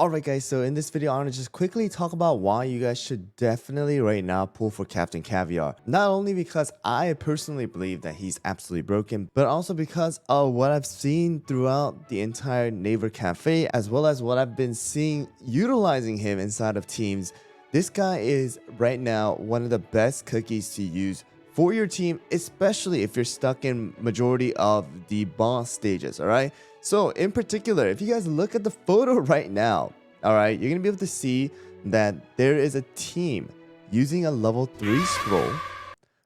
Alright guys, so in this video I want to just quickly talk about why you guys should definitely right now pull for Captain Caviar. Not only because I personally believe that he's absolutely broken, but also because of what I've seen throughout the entire Neighbor Cafe, as well as what I've been seeing utilizing him inside of teams. This guy is right now one of the best cookies to use for your team, especially if you're stuck in majority of the boss stages, alright? So in particular, if you guys look at the photo right now, alright, you're gonna be able to see that there is a team using a level 3 scroll,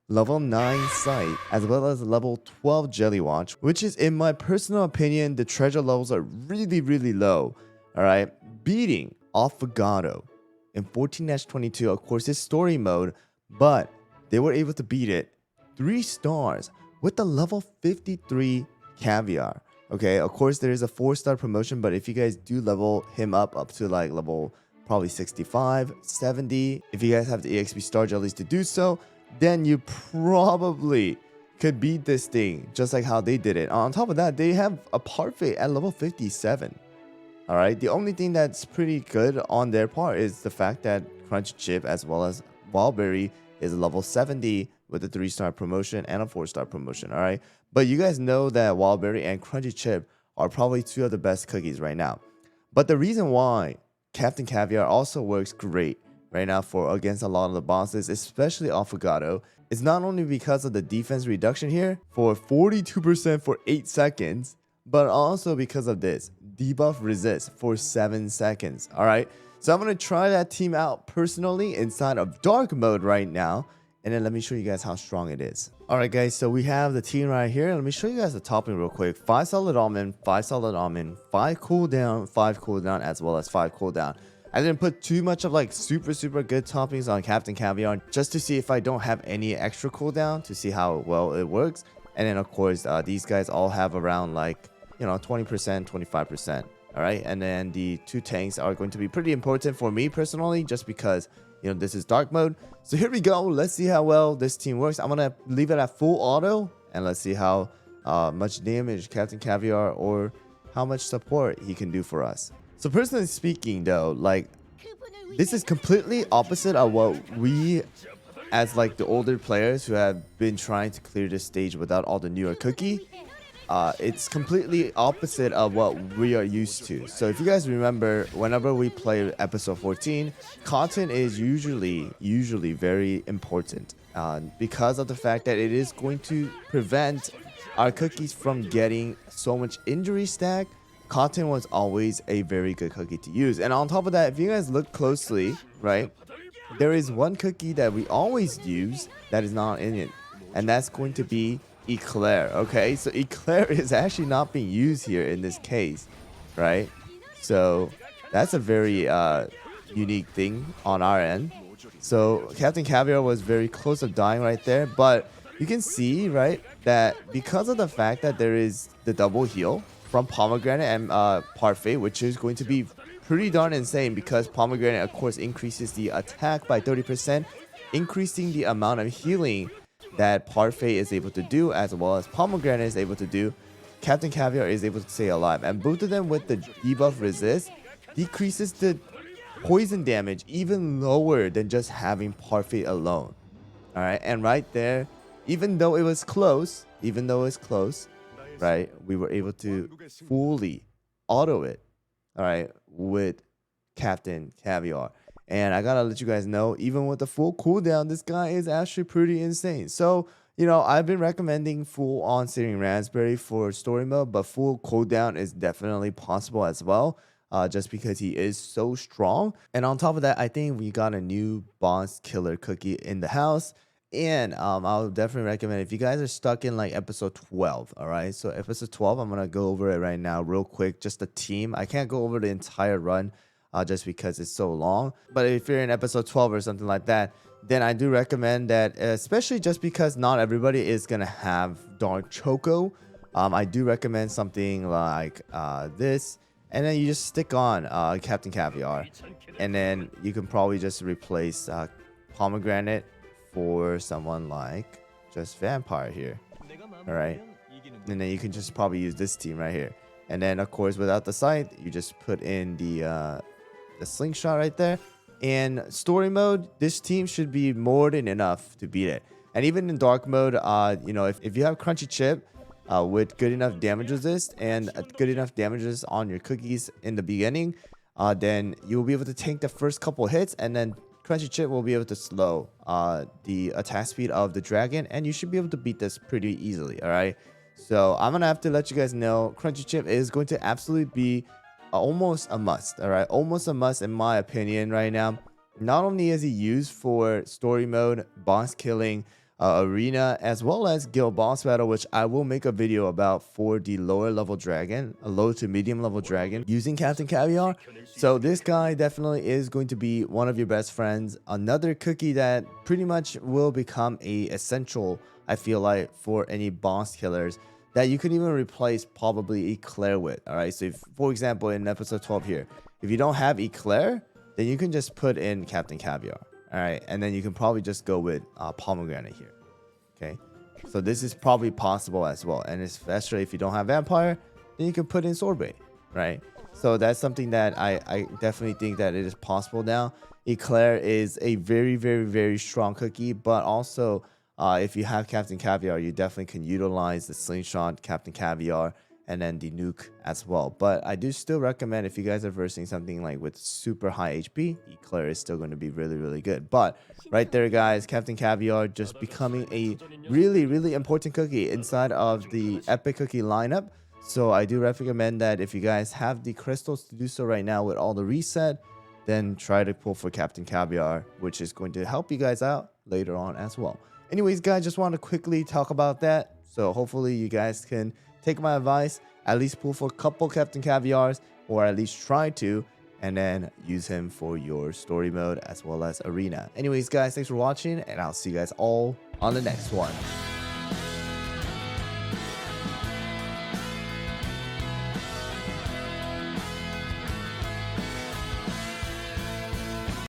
level 9 sight, as well as level 12 jelly watch, which is, in my personal opinion, the treasure levels are really low, alright, beating Affogato in 14-22. Of course, it's story mode, but they were able to beat it 3 stars with the level 53 Caviar. Okay, of course there is a 4-star promotion, but if you guys do level him up to like level probably 65, 70, if you guys have the EXP star jellies to do so, then you probably could beat this thing just like how they did it. On top of that, they have a parfait at level 57. Alright, the only thing that's pretty good on their part is the fact that Crunch Chip as well as Wildberry is level 70 with a 3-star promotion and a 4-star promotion. Alright, but you guys know that Wildberry and Crunchy Chip are probably 2 of the best cookies right now. But the reason why Captain Caviar also works great right now for against a lot of the bosses, especially Affogato, is not only because of the defense reduction here for 42% for 8 seconds, but also because of this debuff resist for 7 seconds. Alright, so I'm going to try that team out personally inside of dark mode right now, and then let me show you guys how strong it is. Alright guys, so we have the team right here. Let me show you guys the topping real quick. 5 solid almond, 5 solid almond, 5 cooldown, 5 cooldown, as well as 5 cooldown. I didn't put too much of like super good toppings on Captain Caviar just to see if I don't have any extra cooldown, to see how well it works. And then of course these guys all have around like, you know, 20%, 25%. Alright, and then the 2 tanks are going to be pretty important for me personally, just because, you know, this is dark mode. So here we go. Let's see how well this team works. I'm gonna leave it at full auto, and let's see how much damage Captain Caviar or how much support he can do for us. So personally speaking though, like, this is completely opposite of what we as like the older players who have been trying to clear this stage without all the newer cookie. It's completely opposite of what we are used to. So if you guys remember, whenever we play episode 14, content is usually very important because of the fact that it is going to prevent our cookies from getting so much injury stack. Content was always a very good cookie to use. And on top of that, if you guys look closely, right, there is one cookie that we always use that is not in it, and that's going to be Eclair. Okay, so Eclair is actually not being used here in this case, right? So that's a very unique thing on our end. So Captain Caviar was very close to dying right there, but you can see, right, that because of the fact that there is the double heal from Pomegranate and Parfait, which is going to be pretty darn insane, because Pomegranate of course increases the attack by 30%, increasing the amount of healing that Parfait is able to do, as well as Pomegranate is able to do. Captain Caviar is able to stay alive, and both of them with the debuff resist decreases the poison damage even lower than just having Parfait alone. Alright, and right there, even though it was close, right, we were able to fully auto it, alright, with Captain Caviar. And I gotta let you guys know, even with the full cooldown, this guy is actually pretty insane. So, you know, I've been recommending full on Searing Raspberry for story mode, but full cooldown is definitely possible as well, just because he is so strong. And on top of that, I think we got a new boss killer cookie in the house. And I'll definitely recommend, if you guys are stuck in like episode 12, all right? So episode 12, I'm gonna go over it right now real quick, just the team. I can't go over the entire run, just because it's so long. But if you're in episode 12 or something like that, then I do recommend that, especially just because not everybody is gonna have Dark Choco. I do recommend something like this, and then you just stick on Captain Caviar, and then you can probably just replace Pomegranate for someone like just Vampire here. All right, and then you can just probably use this team right here. And then of course, without the sight, you just put in the the slingshot right there. In story mode, this team should be more than enough to beat it. And even in dark mode, you know, if you have crunchy chip with good enough damage resist and good enough damages on your cookies in the beginning, then you will be able to tank the first couple hits, and then crunchy chip will be able to slow the attack speed of the dragon, and you should be able to beat this pretty easily. All right, so I'm gonna have to let you guys know crunchy chip is going to absolutely be almost a must. All right, almost a must in my opinion right now. Not only is he used for story mode, boss killing, arena, as well as guild boss battle, which I will make a video about for the lower level dragon, a low to medium level dragon using Captain Caviar. So this guy definitely is going to be one of your best friends. Another cookie that pretty much will become a essential, I feel like, for any boss killers, that you can even replace probably Eclair with. All right, so if, for example, in episode 12 here, if you don't have Eclair, then you can just put in Captain Caviar. All right, and then you can probably just go with pomegranate here. Okay, so this is probably possible as well, and especially if you don't have vampire, then you can put in sorbet, right? So that's something that I definitely think that it is possible now. Eclair is a very, very, very strong cookie, but also if you have Captain Caviar, you definitely can utilize the slingshot, Captain Caviar, and then the nuke as well. But I do still recommend, if you guys are versing something like with super high HP, Eclair is still going to be really, really good. But right there, guys, Captain Caviar just becoming a really, really important cookie inside of the epic cookie lineup. So I do recommend that if you guys have the crystals to do so right now with all the reset, then try to pull for Captain Caviar, which is going to help you guys out later on as well. Anyways, guys, just want to quickly talk about that. So hopefully you guys can take my advice, at least pull for a couple Captain Caviars, or at least try to, and then use him for your story mode as well as arena. Anyways, guys, thanks for watching, and I'll see you guys all on the next one.